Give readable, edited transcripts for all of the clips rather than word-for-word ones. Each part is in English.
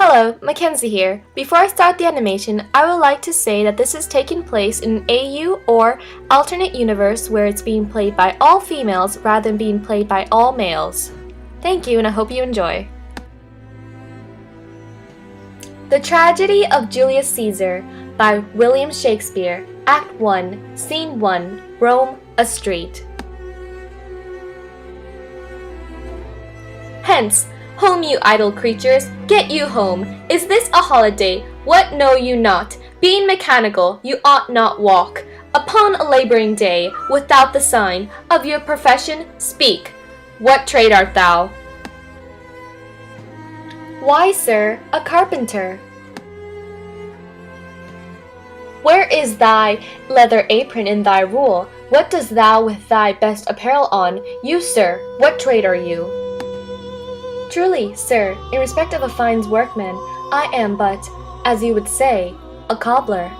Hello, Mackenzie here. Before I start the animation, I would like to say that this is taking place in an AU or alternate universe where it's being played by all females rather than being played by all males. Thank you, and I hope you enjoy. The Tragedy of Julius Caesar by William Shakespeare, Act 1, Scene 1, Rome, a street. Hence! Home, you idle creatures, get you home. Is this a holiday? What know you not? Being mechanical, you ought not walk. Upon a laboring day, without the sign of your profession, speak. What trade art thou? Why, sir, a carpenter. Where is thy leather apron in thy rule? What dost thou with thy best apparel on? You, sir, what trade are you? Truly, sir, in respect of a fine workman, I am but, as you would say, a cobbler.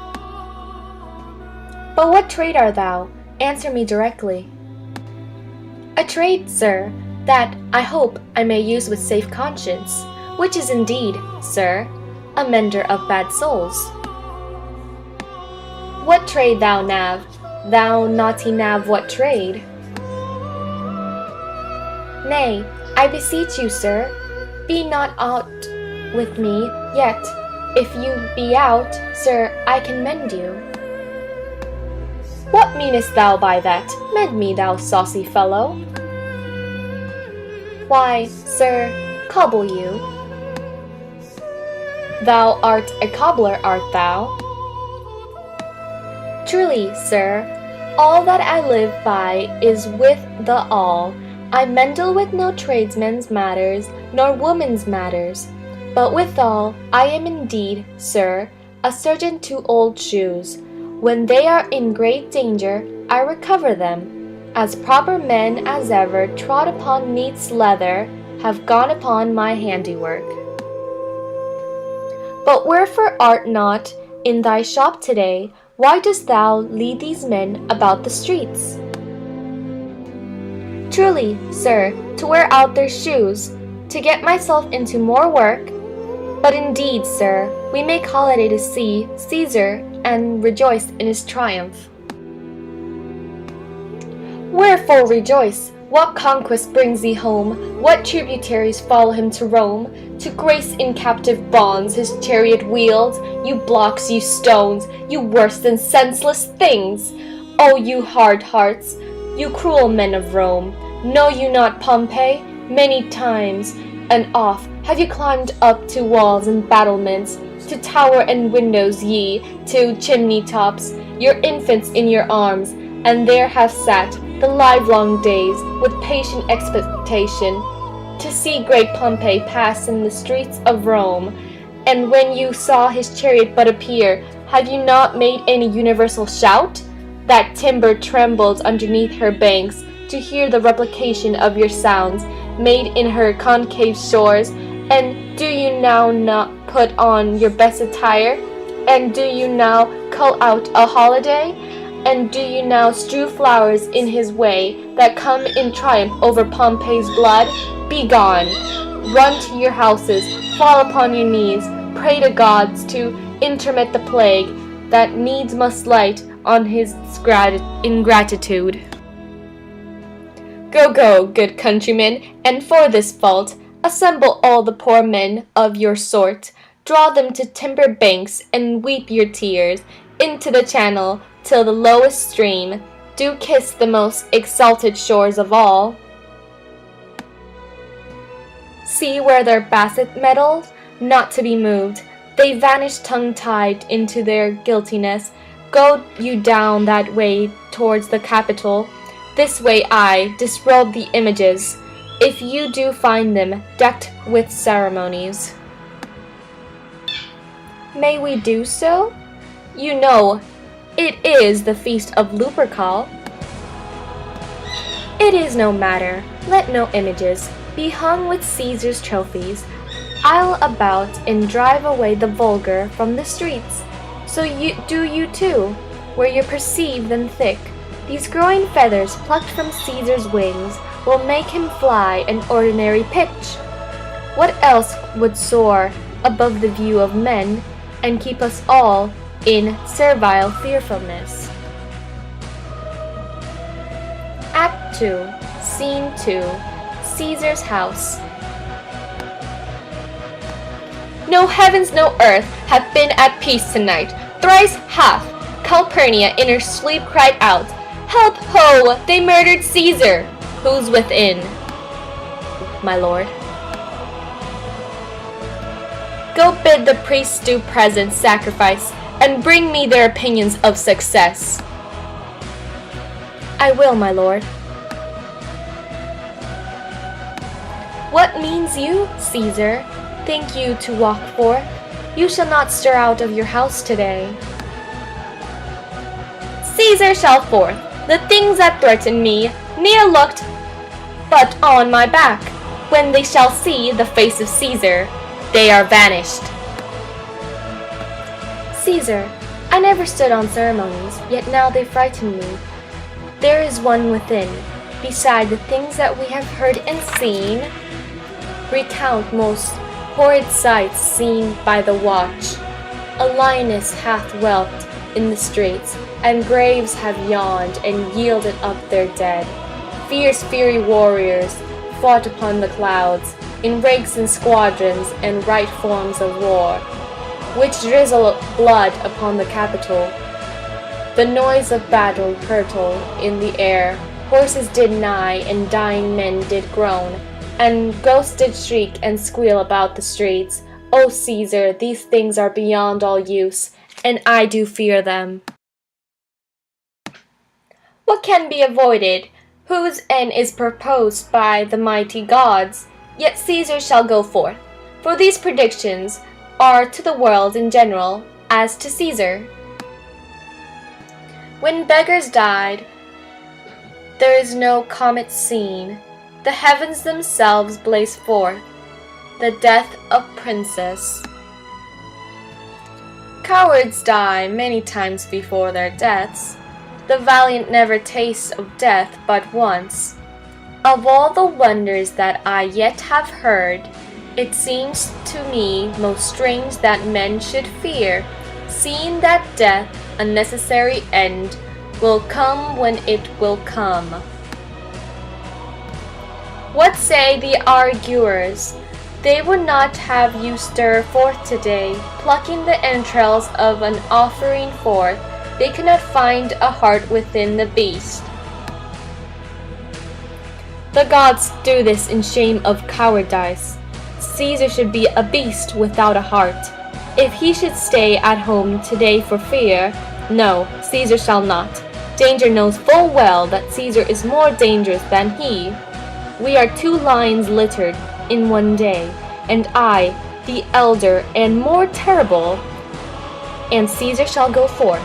But what trade art thou? Answer me directly. A trade, sir, that I hope I may use with safe conscience, which is indeed, sir, a mender of bad souls. What trade thou, knave? Thou naughty knave, what trade? Nay, I beseech you, sir, be not out with me, yet, if you be out, sir, I can mend you. What meanest thou by that? Mend me, thou saucy fellow. Why, sir, cobble you. Thou art a cobbler, art thou? Truly, sir, all that I live by is with the all. I meddle with no tradesmen's matters, nor woman's matters. But withal, I am indeed, sir, a surgeon to old shoes. When they are in great danger, I recover them. As proper men as ever trod upon neat's leather have gone upon my handiwork. But wherefore art not in thy shop today? Why dost thou lead these men about the streets? Truly, sir, to wear out their shoes, to get myself into more work. But indeed, sir, we make holiday to see Caesar and rejoice in his triumph. Wherefore rejoice? What conquest brings thee home? What tributaries follow him to Rome? To grace in captive bonds his chariot wields? You blocks, you stones, you worse than senseless things! O you hard hearts, you cruel men of Rome, know you not Pompey? Many times and oft have you climbed up to walls and battlements, to tower and windows ye, to chimney tops, your infants in your arms, and there have sat the livelong days with patient expectation, to see great Pompey pass in the streets of Rome. And when you saw his chariot but appear, have you not made any universal shout? That timber trembles underneath her banks to hear the replication of your sounds made in her concave shores. And do you now not put on your best attire? And do you now call out a holiday? And do you now strew flowers in his way that come in triumph over Pompey's blood? Begone! Run to your houses, fall upon your knees, pray to gods to intermit the plague that needs must light on his ingratitude. Go, go, good countrymen, and for this fault, assemble all the poor men of your sort, draw them to timber banks, and weep your tears into the channel till the lowest stream, do kiss the most exalted shores of all. See where their basset medals, not to be moved, they vanish tongue-tied into their guiltiness. Go you down that way towards the Capitol. This way I disrobe the images, if you do find them decked with ceremonies. May we do so? You know, it is the feast of Lupercal. It is no matter, let no images be hung with Caesar's trophies. I'll about and drive away the vulgar from the streets. So do you too, where you perceive them thick. These growing feathers plucked from Caesar's wings will make him fly an ordinary pitch. What else would soar above the view of men, and keep us all in servile fearfulness. Act 2, Scene 2, Caesar's house. No heavens, no earth have been at peace tonight. Thrice hath Calpurnia in her sleep cried out, "Help, ho! They murdered Caesar!" Who's within? My lord. Go bid the priests do present sacrifice, and bring me their opinions of success. I will, my lord. What means you, Caesar? Think you to walk forth? You shall not stir out of your house today. Caesar shall forth. The things that threaten me ne'er looked but on my back. When they shall see the face of Caesar, they are vanished. Caesar, I never stood on ceremonies, yet now they frighten me. There is one within, beside the things that we have heard and seen. Recount most horrid sights seen by the watch. A lioness hath whelped in the streets, and graves have yawned and yielded up their dead. Fierce fiery warriors fought upon the clouds, in ranks and squadrons and right forms of war, which drizzle blood upon the Capitol. The noise of battle hurtled in the air, horses did nigh, and dying men did groan, and ghosts did shriek and squeal about the streets. O Caesar, these things are beyond all use, and I do fear them. What can be avoided, whose end is proposed by the mighty gods? Yet Caesar shall go forth, for these predictions are to the world in general, as to Caesar. When beggars died, there is no comet seen. The heavens themselves blaze forth the death of princes. Cowards die many times before their deaths. The valiant never taste of death but once. Of all the wonders that I yet have heard, it seems to me most strange that men should fear, seeing that death, a necessary end, will come when it will come. What say the arguers? They would not have you stir forth today, plucking the entrails of an offering forth. They cannot find a heart within the beast. The gods do this in shame of cowardice. Caesar should be a beast without a heart. If he should stay at home today for fear, no, Caesar shall not. Danger knows full well that Caesar is more dangerous than he. We are 2 lions littered in one day, and I, the elder and more terrible, and Caesar shall go forth.